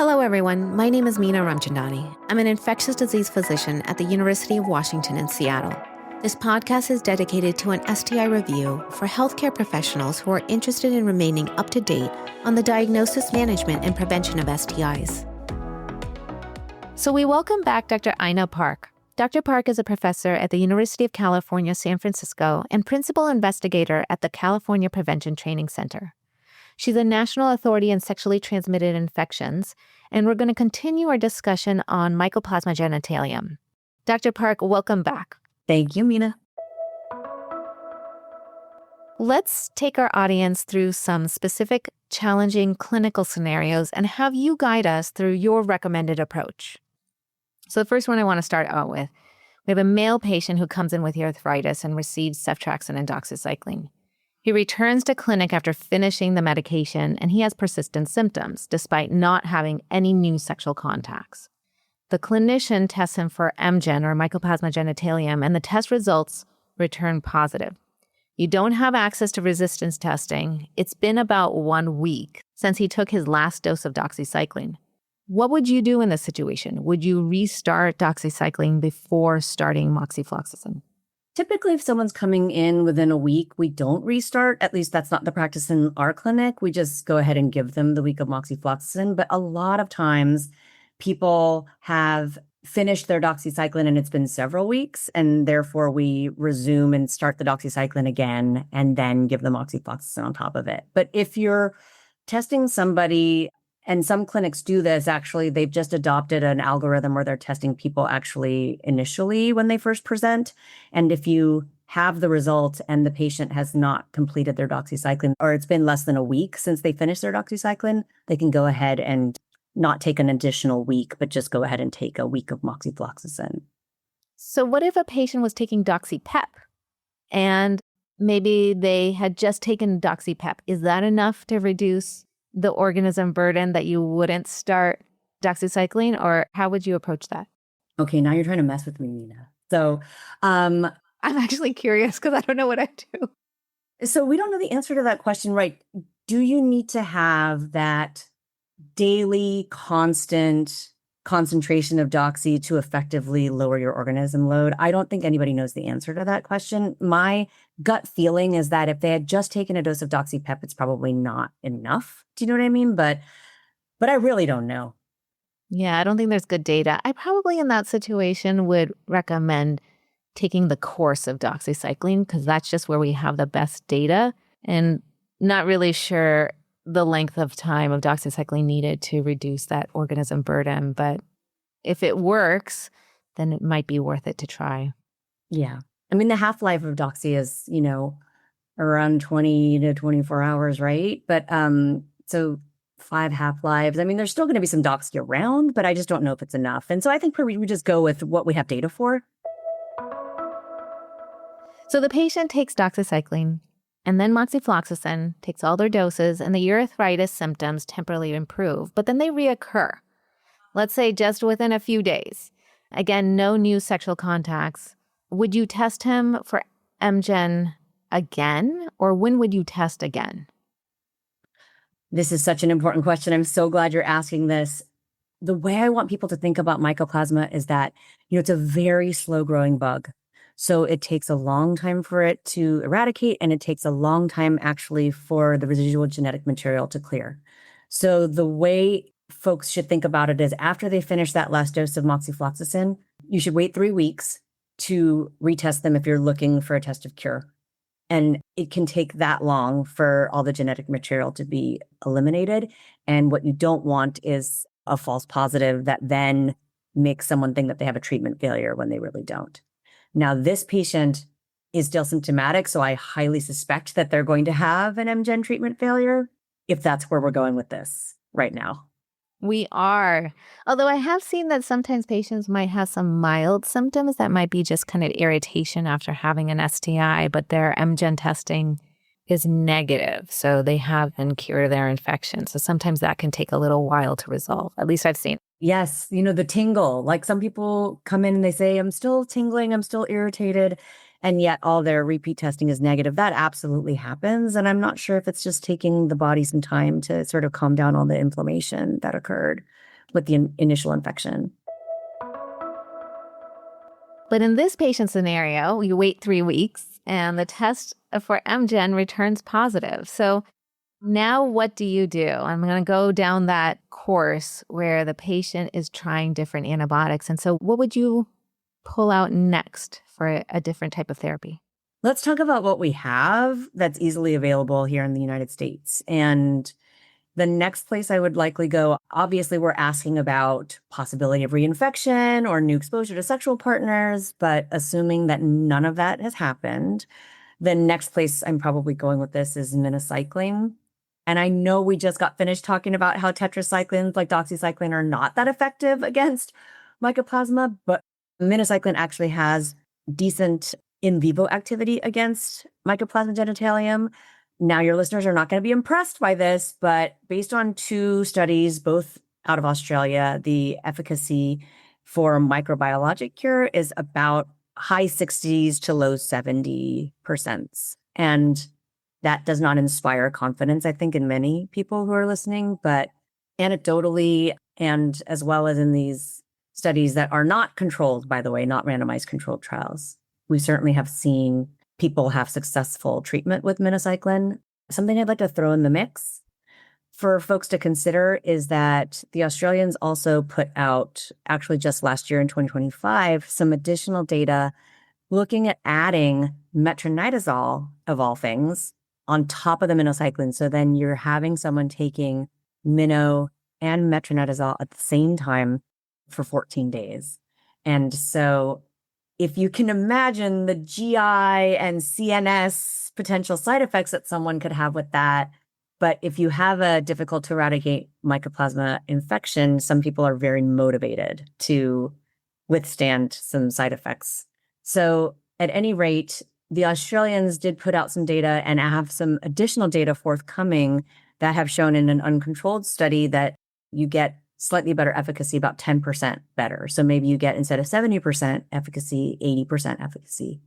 Hello, everyone. My name is Meena Ramchandani. I'm an infectious disease physician at the University of Washington in Seattle. This podcast is dedicated to an STI review for healthcare professionals who are interested in remaining up to date on the diagnosis, management, and prevention of STIs. So we welcome back Dr. Aina Park. Dr. Park is a professor at the University of California, San Francisco, and principal investigator at the California Prevention Training Center. She's a national authority in sexually transmitted infections, and we're going to continue our discussion on Mycoplasma genitalium. Dr. Park, welcome back. Thank you, Meena. Let's take our audience through some specific challenging clinical scenarios and have you guide us through your recommended approach. So the first one I want to start out with, we have a male patient who comes in with arthritis and receives ceftriaxone and doxycycline. He returns to clinic after finishing the medication, and he has persistent symptoms despite not having any new sexual contacts. The clinician tests him for MGen or Mycoplasma genitalium, and the test results return positive. You don't have access to resistance testing. It's been about 1 week since he took his last dose of doxycycline. What would you do in this situation? Would you restart doxycycline before starting moxifloxacin? Typically, if someone's coming in within a week, we don't restart. At least that's not the practice in our clinic. We just go ahead and give them the week of moxifloxacin. But a lot of times, people have finished their doxycycline and it's been several weeks. And therefore, we resume and start the doxycycline again and then give them moxifloxacin on top of it. But if you're testing somebody, and some clinics do this, actually, they've just adopted an algorithm where they're testing people actually initially when they first present. And if you have the result and the patient has not completed their doxycycline, or it's been less than a week since they finished their doxycycline, they can go ahead and not take an additional week, but just go ahead and take a week of moxifloxacin. So what if a patient was taking doxy-pep and maybe they had just taken doxy-pep? Is that enough to reduce the organism burden that you wouldn't start doxycycline, or how would you approach that? Okay, now you're trying to mess with me, Meena. So I'm actually curious because I don't know what I do. So we don't know the answer to that question, right? Do you need to have that daily constant concentration of doxy to effectively lower your organism load? I don't think anybody knows the answer to that question. My gut feeling is that if they had just taken a dose of doxy-pep, it's probably not enough. Do you know what I mean? But I really don't know. Yeah, I don't think there's good data. I probably in that situation would recommend taking the course of doxycycline because that's just where we have the best data, and not really sure the length of time of doxycycline needed to reduce that organism burden. But if it works, then it might be worth it to try. Yeah. I mean, the half-life of doxy is, around 20 to 24 hours, right? But so 5 half-lives. I mean, there's still going to be some doxy around, but I just don't know if it's enough. And so I think we just go with what we have data for. So the patient takes doxycycline and then moxifloxacin, takes all their doses, and the arthritis symptoms temporarily improve, but then they reoccur. Let's say just within a few days. Again, no new sexual contacts. Would you test him for MGen again, or when would you test again? This is such an important question. I'm so glad you're asking this. The way I want people to think about Mycoplasma is that, it's a very slow growing bug. So it takes a long time for it to eradicate, and it takes a long time actually for the residual genetic material to clear. So the way folks should think about it is after they finish that last dose of moxifloxacin, you should wait 3 weeks to retest them if you're looking for a test of cure. And it can take that long for all the genetic material to be eliminated. And what you don't want is a false positive that then makes someone think that they have a treatment failure when they really don't. Now, this patient is still symptomatic, so I highly suspect that they're going to have an MGen treatment failure, if that's where we're going with this right now. We are. Although I have seen that sometimes patients might have some mild symptoms that might be just kind of irritation after having an STI, but their MGen testing is negative, so they haven't cured their infection. So sometimes that can take a little while to resolve. At least I've seen. Yes, the tingle. Like some people come in and they say, I'm still tingling, I'm still irritated, and yet all their repeat testing is negative. That absolutely happens. And I'm not sure if it's just taking the body some time to sort of calm down all the inflammation that occurred. with the initial infection. But in this patient scenario, you wait 3 weeks and the test for MGen returns positive. So now what do you do? I'm going to go down that course where the patient is trying different antibiotics. And so what would you pull out next for a different type of therapy? Let's talk about what we have that's easily available here in the United States. And the next place I would likely go, obviously, we're asking about possibility of reinfection or new exposure to sexual partners, but assuming that none of that has happened, the next place I'm probably going with this is minocycline. And I know we just got finished talking about how tetracyclines like doxycycline are not that effective against Mycoplasma, but minocycline actually has decent in vivo activity against Mycoplasma genitalium. Now, your listeners are not going to be impressed by this, but based on 2 studies, both out of Australia, the efficacy for microbiologic cure is about high 60s to low 70%. And that does not inspire confidence, I think, in many people who are listening. But anecdotally, and as well as in these studies that are not controlled, by the way, not randomized controlled trials, we certainly have seen people have successful treatment with minocycline. Something I'd like to throw in the mix for folks to consider is that the Australians also put out, actually just last year in 2025, some additional data looking at adding metronidazole, of all things, on top of the minocycline. So then you're having someone taking mino and metronidazole at the same time for 14 days. And so if you can imagine the GI and CNS potential side effects that someone could have with that, but if you have a difficult to eradicate Mycoplasma infection, some people are very motivated to withstand some side effects. So at any rate, the Australians did put out some data and have some additional data forthcoming that have shown in an uncontrolled study that you get slightly better efficacy, about 10% better. So maybe you get, instead of 70% efficacy, 80% efficacy.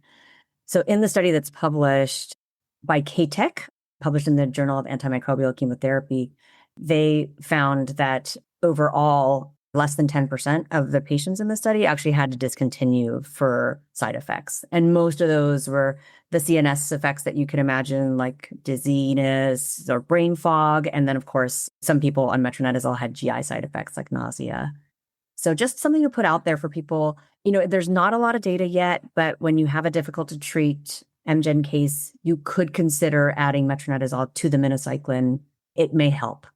So in the study that's published by KTEC, published in the Journal of Antimicrobial Chemotherapy, they found that overall, less than 10% of the patients in the study actually had to discontinue for side effects. And most of those were the CNS effects that you can imagine, like dizziness or brain fog. And then, of course, some people on metronidazole had GI side effects like nausea. So just something to put out there for people. There's not a lot of data yet, but when you have a difficult to treat MGen case, you could consider adding metronidazole to the minocycline. It may help.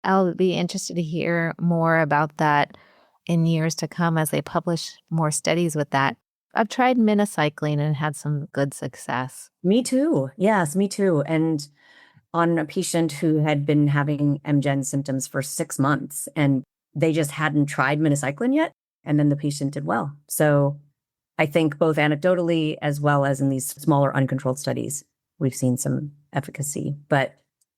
I'll be interested to hear more about that in years to come as they publish more studies with that. I've tried minocycline and had some good success. Me too. Yes, me too. And on a patient who had been having MGen symptoms for 6 months and they just hadn't tried minocycline yet. And then the patient did well. So I think both anecdotally as well as in these smaller uncontrolled studies, we've seen some efficacy. But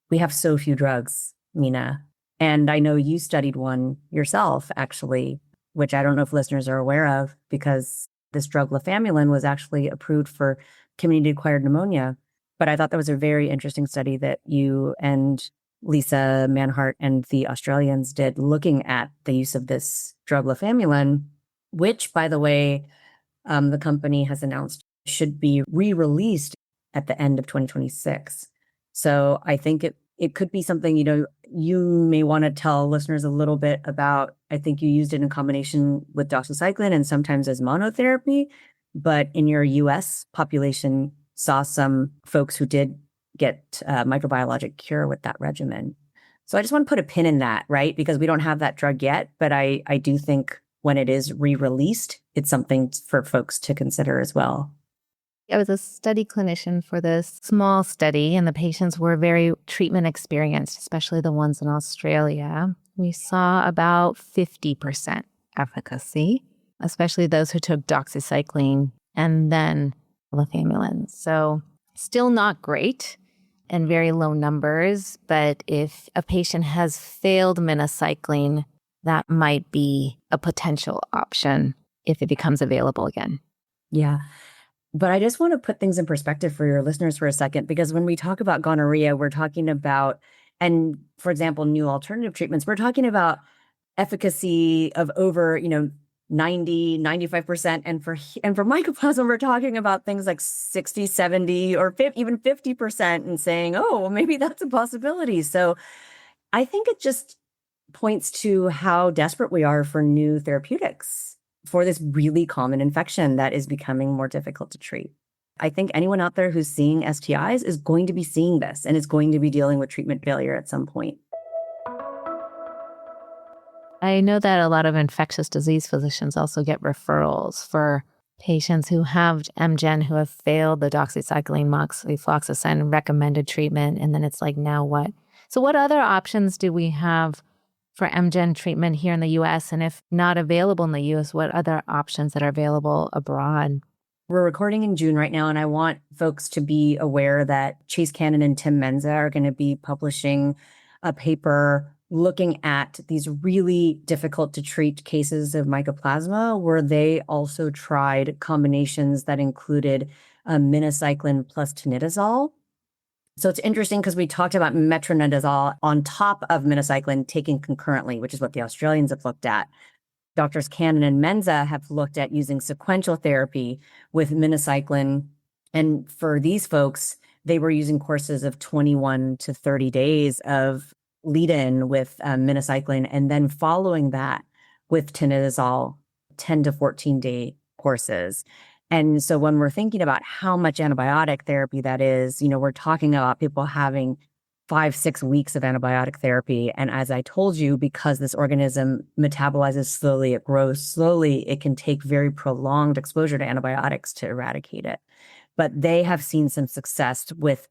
we have so few drugs, Meena. And I know you studied one yourself, actually, which I don't know if listeners are aware of, because this drug lefamulin was actually approved for community-acquired pneumonia. But I thought that was a very interesting study that you and Lisa Manhart and the Australians did, looking at the use of this drug lefamulin, which, by the way, the company has announced should be re-released at the end of 2026. So I think it could be something, you may want to tell listeners a little bit about. I think you used it in combination with doxycycline and sometimes as monotherapy, but in your US population saw some folks who did get microbiologic cure with that regimen. So I just want to put a pin in that, right? Because we don't have that drug yet, but I do think when it is re-released, it's something for folks to consider as well. I was a study clinician for this small study, and the patients were very treatment experienced, especially the ones in Australia. We saw about 50% efficacy, especially those who took doxycycline and then lefamulin. So still not great and very low numbers, but if a patient has failed minocycline, that might be a potential option if it becomes available again. Yeah. But I just want to put things in perspective for your listeners for a second, because when we talk about gonorrhea, we're talking about, and for example, new alternative treatments, we're talking about efficacy of over, 90, 95%. And for mycoplasma, we're talking about things like 60, 70, or even 50% and saying, oh, well, maybe that's a possibility. So I think it just points to how desperate we are for new therapeutics for this really common infection that is becoming more difficult to treat. I think anyone out there who's seeing STIs is going to be seeing this and is going to be dealing with treatment failure at some point. I know that a lot of infectious disease physicians also get referrals for patients who have MGen who have failed the doxycycline, moxifloxacin recommended treatment. And then it's like, now what? So what other options do we have for MGen treatment here in the US? And if not available in the US, what other options that are available abroad? We're recording in June right now, and I want folks to be aware that Chase Cannon and Tim Menza are going to be publishing a paper looking at these really difficult to treat cases of mycoplasma, where they also tried combinations that included minocycline plus tinidazole. So it's interesting because we talked about metronidazole on top of minocycline taken concurrently, which is what the Australians have looked at. Doctors Cannon and Menza have looked at using sequential therapy with minocycline. And for these folks, they were using courses of 21 to 30 days of lead-in with minocycline, and then following that with tinidazole, 10 to 14-day courses. And so when we're thinking about how much antibiotic therapy that is, we're talking about people having 5-6 weeks of antibiotic therapy. And as I told you, because this organism metabolizes slowly, it grows slowly, it can take very prolonged exposure to antibiotics to eradicate it. But they have seen some success with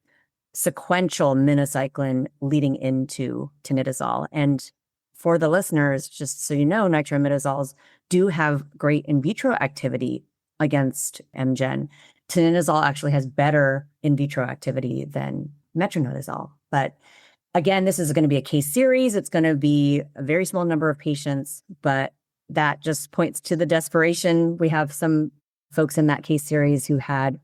sequential minocycline leading into tinidazole. And for the listeners, just so you know, nitroimidazoles do have great in vitro activity against MGen. Tinidazole actually has better in vitro activity than metronidazole. But again, this is going to be a case series. It's going to be a very small number of patients, but that just points to the desperation. We have some folks in that case series who had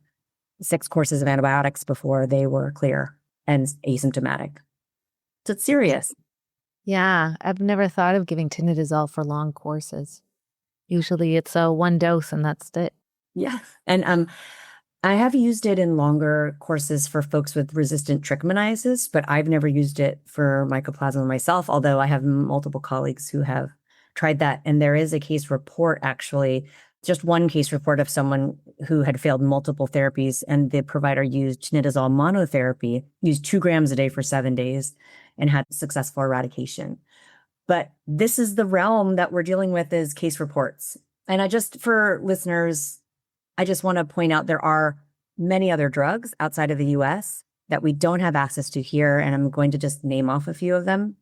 6 courses of antibiotics before they were clear and asymptomatic. So it's serious. Yeah, I've never thought of giving tinidazole for long courses. Usually it's a 1 dose and that's it. Yeah. And I have used it in longer courses for folks with resistant trichomoniasis, but I've never used it for mycoplasma myself, although I have multiple colleagues who have tried that. And there is a case report, actually, just one case report of someone who had failed multiple therapies, and the provider used tinidazole monotherapy, used 2 grams a day for 7 days, and had successful eradication. But this is the realm that we're dealing with, is case reports. And for listeners, I just want to point out there are many other drugs outside of the US that we don't have access to here. And I'm going to just name off a few of them.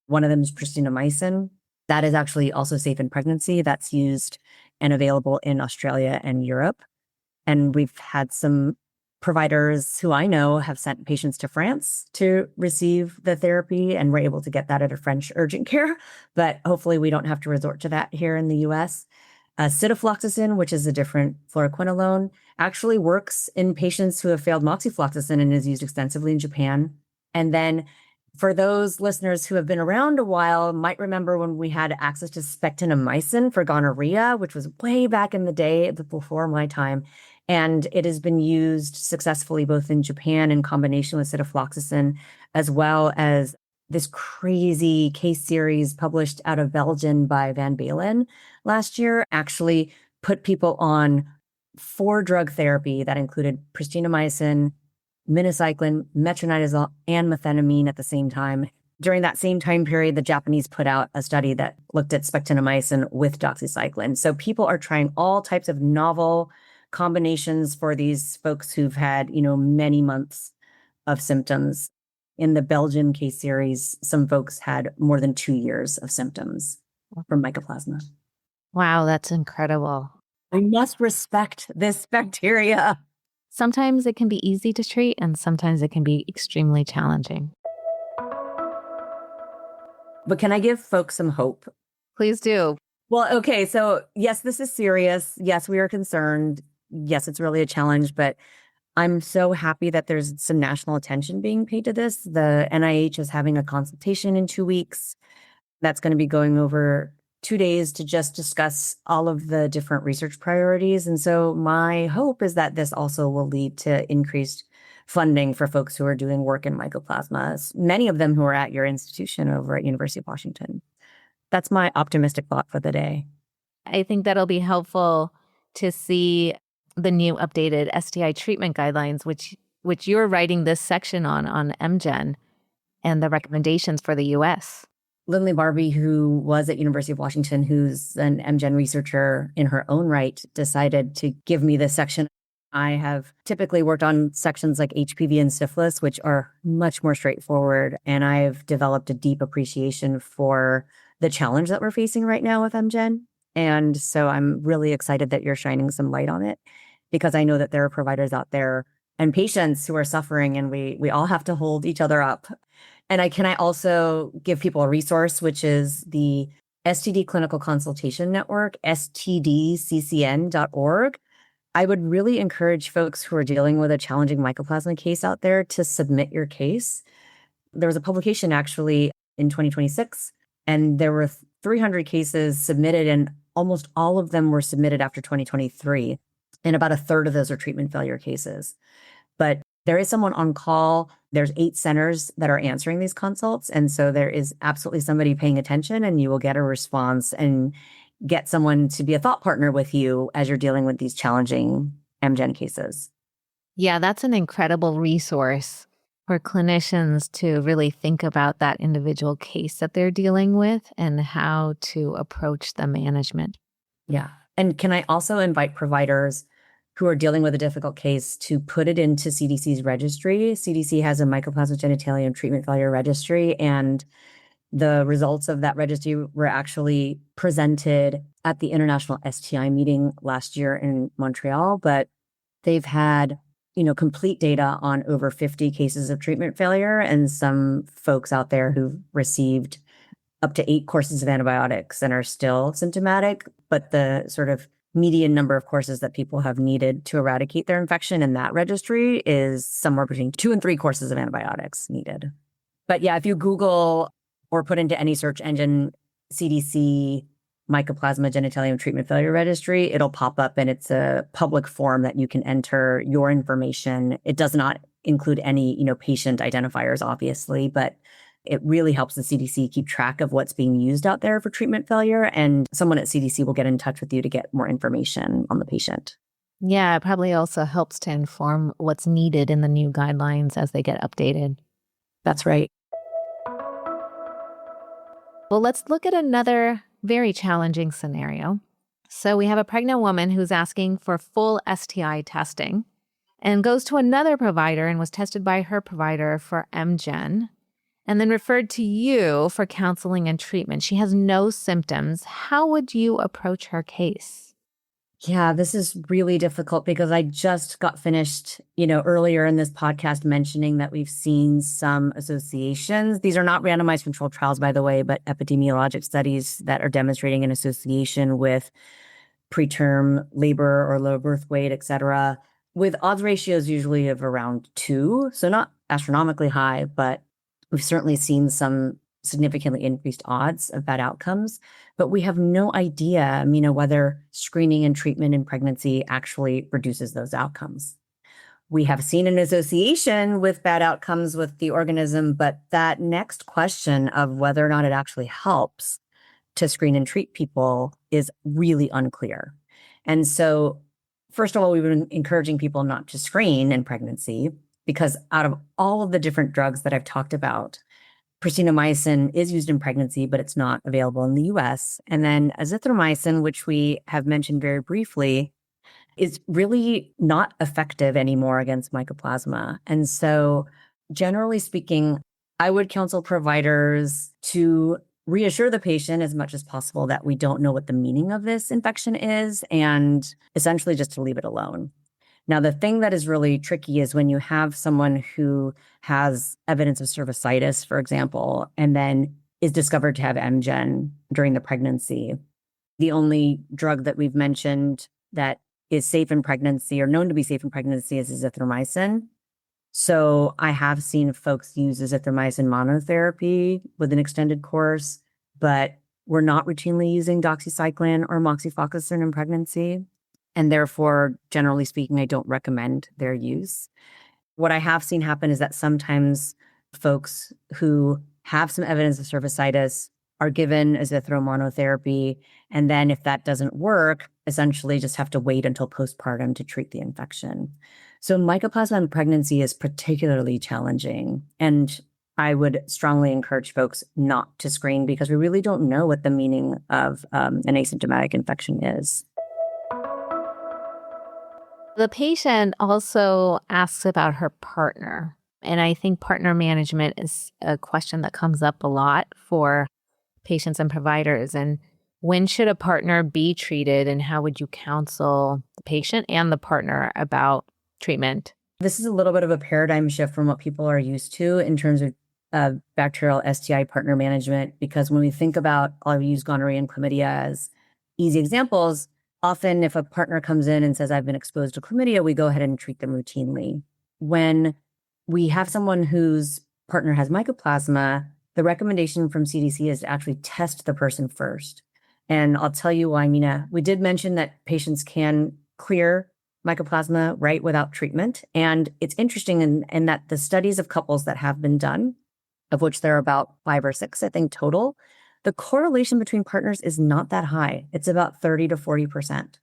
One of them is pristinamycin. That is actually also safe in pregnancy. That's used and available in Australia and Europe. And we've had some providers who I know have sent patients to France to receive the therapy, and we're able to get that at a French urgent care. But hopefully we don't have to resort to that here in the US. Citalfloxacin, which is a different fluoroquinolone, actually works in patients who have failed moxifloxacin and is used extensively in Japan. And then for those listeners who have been around a while, might remember when we had access to spectinamycin for gonorrhea, which was way back in the day, before my time. And it has been used successfully both in Japan in combination with citalfloxacin, as well as this crazy case series published out of Belgium by Van Balen last year actually put people on 4 drug therapy that included pristinamycin, minocycline, metronidazole, and methenamine at the same time. During that same time period, the Japanese put out a study that looked at spectinamycin with doxycycline. So people are trying all types of novel combinations for these folks who've had, many months of symptoms. In the Belgian case series, some folks had more than 2 years of symptoms from mycoplasma. Wow, that's incredible. We must respect this bacteria. Sometimes it can be easy to treat, and sometimes it can be extremely challenging. But can I give folks some hope? Please do. Well, okay. So yes, this is serious. Yes, we are concerned. Yes, it's really a challenge, but I'm so happy that there's some national attention being paid to this. The NIH is having a consultation in 2 weeks. that's going to be going over 2 days to just discuss all of the different research priorities. And so my hope is that this also will lead to increased funding for folks who are doing work in mycoplasma, many of them who are at your institution over at University of Washington. That's my optimistic thought for the day. I think that'll be helpful to see the new updated STI treatment guidelines, which you're writing this section on MGen, and the recommendations for the U.S. Lindley Barbie, who was at University of Washington, who's an MGen researcher in her own right, decided to give me this section. I have typically worked on sections like HPV and syphilis, which are much more straightforward. And I've developed a deep appreciation for the challenge that we're facing right now with MGen. And so I'm really excited that you're shining some light on it, because I know that there are providers out there and patients who are suffering, and we all have to hold each other up. And can I also give people a resource, which is the STD Clinical Consultation Network, stdccn.org. I would really encourage folks who are dealing with a challenging mycoplasma case out there to submit your case. There was a publication actually in 2026, and there were 300 cases submitted, and almost all of them were submitted after 2023. And about a third of those are treatment failure cases. But there is someone on call. There's 8 centers that are answering these consults. And so there is absolutely somebody paying attention, and you will get a response and get someone to be a thought partner with you as you're dealing with these challenging MGen cases. Yeah, that's an incredible resource for clinicians to really think about that individual case that they're dealing with and how to approach the management. Yeah. And can I also invite providers who are dealing with a difficult case to put it into CDC's registry? CDC has a Mycoplasma genitalium treatment failure registry, and the results of that registry were actually presented at the International STI meeting last year in Montreal. But they've had, complete data on over 50 cases of treatment failure, and some folks out there who've received up to 8 courses of antibiotics and are still symptomatic. But the sort of median number of courses that people have needed to eradicate their infection in that registry is somewhere between 2 and 3 courses of antibiotics needed. But yeah, if you Google or put into any search engine CDC Mycoplasma genitalium treatment failure registry, it'll pop up, and it's a public form that you can enter your information. It does not include any, patient identifiers, obviously, but it really helps the CDC keep track of what's being used out there for treatment failure. And someone at CDC will get in touch with you to get more information on the patient. Yeah, it probably also helps to inform what's needed in the new guidelines as they get updated. That's right. Well, let's look at another very challenging scenario. So we have a pregnant woman who's asking for full STI testing and goes to another provider and was tested by her provider for MGen, and then referred to you for counseling and treatment. She has no symptoms. How would you approach her case? Yeah, this is really difficult, because I just got finished, earlier in this podcast mentioning that we've seen some associations. These are not randomized controlled trials, by the way, but epidemiologic studies that are demonstrating an association with preterm labor or low birth weight, et cetera, with odds ratios usually of around 2. So not astronomically high, but we've certainly seen some significantly increased odds of bad outcomes. But we have no idea, whether screening and treatment in pregnancy actually reduces those outcomes. We have seen an association with bad outcomes with the organism, but that next question of whether or not it actually helps to screen and treat people is really unclear. And so, first of all, we've been encouraging people not to screen in pregnancy, because out of all of the different drugs that I've talked about, Pristinamycin is used in pregnancy, but it's not available in the US. And then azithromycin, which we have mentioned very briefly, is really not effective anymore against mycoplasma. And so, generally speaking, I would counsel providers to reassure the patient as much as possible that we don't know what the meaning of this infection is, and essentially just to leave it alone. Now, the thing that is really tricky is when you have someone who has evidence of cervicitis, for example, and then is discovered to have MGen during the pregnancy. The only drug that we've mentioned that is safe in pregnancy or known to be safe in pregnancy is azithromycin. So I have seen folks use azithromycin monotherapy with an extended course, but we're not routinely using doxycycline or moxifloxacin in pregnancy. And therefore, generally speaking, I don't recommend their use. What I have seen happen is that sometimes folks who have some evidence of cervicitis are given azithro monotherapy. And then if that doesn't work, essentially just have to wait until postpartum to treat the infection. So mycoplasma in pregnancy is particularly challenging. And I would strongly encourage folks not to screen because we really don't know what the meaning of an asymptomatic infection is. The patient also asks about her partner. And I think partner management is a question that comes up a lot for patients and providers. And when should a partner be treated, and how would you counsel the patient and the partner about treatment? This is a little bit of a paradigm shift from what people are used to in terms of bacterial STI partner management, because when we think about, I'll use gonorrhea and chlamydia as easy examples, often if a partner comes in and says, I've been exposed to chlamydia, we go ahead and treat them routinely. When we have someone whose partner has mycoplasma, the recommendation from CDC is to actually test the person first. And I'll tell you why, Meena. We did mention that patients can clear mycoplasma, right, without treatment. And it's interesting in that the studies of couples that have been done, of which there are about 5 or 6, I think, total, the correlation between partners is not that high. It's about 30 to 40%.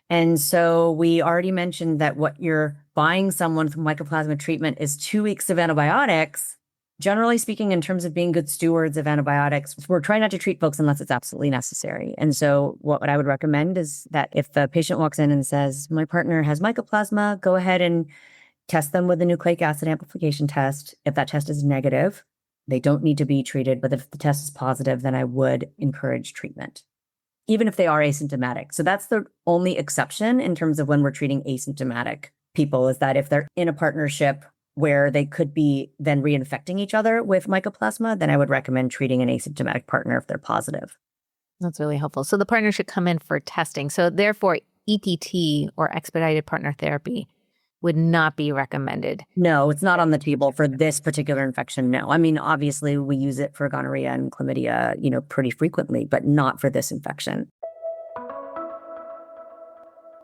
And so we already mentioned that what you're buying someone from mycoplasma treatment is 2 weeks of antibiotics. Generally speaking, in terms of being good stewards of antibiotics, we're trying not to treat folks unless it's absolutely necessary. And so what I would recommend is that if the patient walks in and says, my partner has mycoplasma, go ahead and test them with a nucleic acid amplification test. If that test is negative, they don't need to be treated. But if the test is positive, then I would encourage treatment, even if they are asymptomatic. So that's the only exception in terms of when we're treating asymptomatic people, is that if they're in a partnership where they could be then reinfecting each other with mycoplasma, then I would recommend treating an asymptomatic partner if they're positive. That's really helpful. So the partner should come in for testing. So therefore, EPT, or expedited partner therapy, would not be recommended. No, it's not on the table for this particular infection. No. I mean, obviously we use it for gonorrhea and chlamydia, pretty frequently, but not for this infection.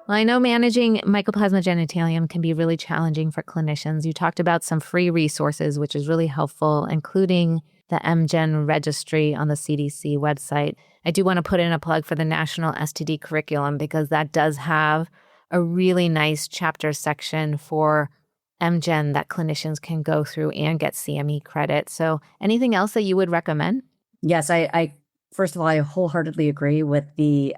Well, I know managing Mycoplasma genitalium can be really challenging for clinicians. You talked about some free resources, which is really helpful, including the MGen registry on the CDC website. I do want to put in a plug for the National STD Curriculum, because that does have a really nice chapter section for MGen that clinicians can go through and get CME credit. So anything else that you would recommend? Yes, I first of all, I wholeheartedly agree with the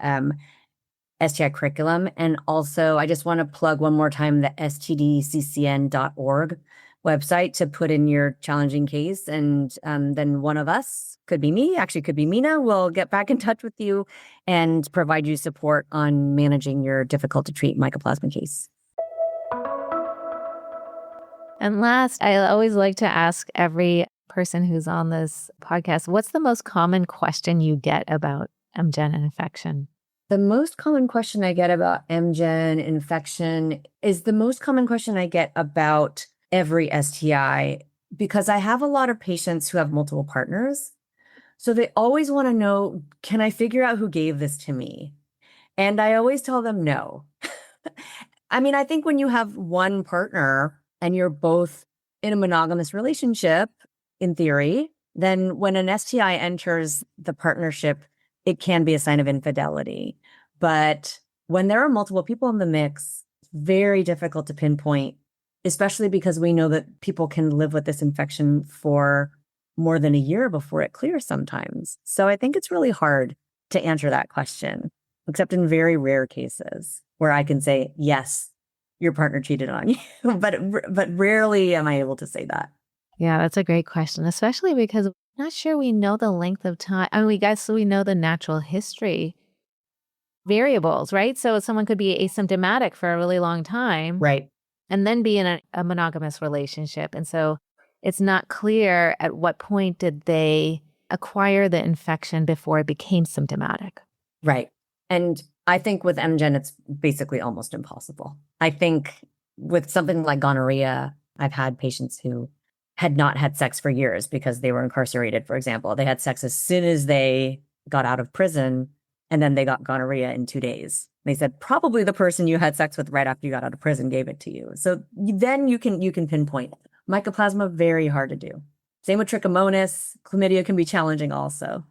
STI curriculum. And also, I just want to plug one more time the stdccn.org website to put in your challenging case. And then one of us, could be me, actually could be Meena, will get back in touch with you and provide you support on managing your difficult to treat mycoplasma case. And last, I always like to ask every person who's on this podcast, what's the most common question you get about MGen infection? The most common question I get about MGen infection is the most common question I get about every STI, because I have a lot of patients who have multiple partners. So they always want to know, can I figure out who gave this to me? And I always tell them no. I mean, I think when you have one partner and you're both in a monogamous relationship, in theory, then when an STI enters the partnership, it can be a sign of infidelity. But when there are multiple people in the mix, it's very difficult to pinpoint, especially because we know that people can live with this infection for more than a year before it clears sometimes. So I think it's really hard to answer that question, except in very rare cases where I can say, yes, your partner cheated on you. but rarely am I able to say that. Yeah, that's a great question, especially because I'm not sure we know the length of time. I mean, we know the natural history variables, right? So someone could be asymptomatic for a really long time. Right. And then be in a monogamous relationship. And so it's not clear at what point did they acquire the infection before it became symptomatic. Right. And I think with MGen, it's basically almost impossible. I think with something like gonorrhea, I've had patients who had not had sex for years because they were incarcerated, for example. They had sex as soon as they got out of prison, and then they got gonorrhea in 2 days. They said probably the person you had sex with right after you got out of prison gave it to you. So then you can pinpoint. Mycoplasma, very hard to do. Same with trichomonas. Chlamydia can be challenging also.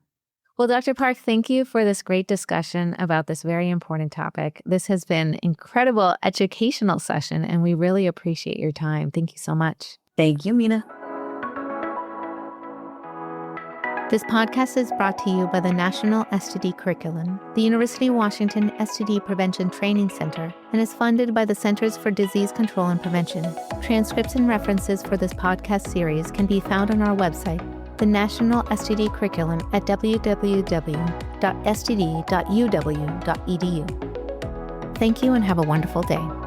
Well, Dr. Park, thank you for this great discussion about this very important topic. This has been an incredible educational session, and we really appreciate your time. Thank you so much. Thank you, Meena. This podcast is brought to you by the National STD Curriculum, the University of Washington STD Prevention Training Center, and is funded by the Centers for Disease Control and Prevention. Transcripts and references for this podcast series can be found on our website, the National STD Curriculum, at www.std.uw.edu. Thank you and have a wonderful day.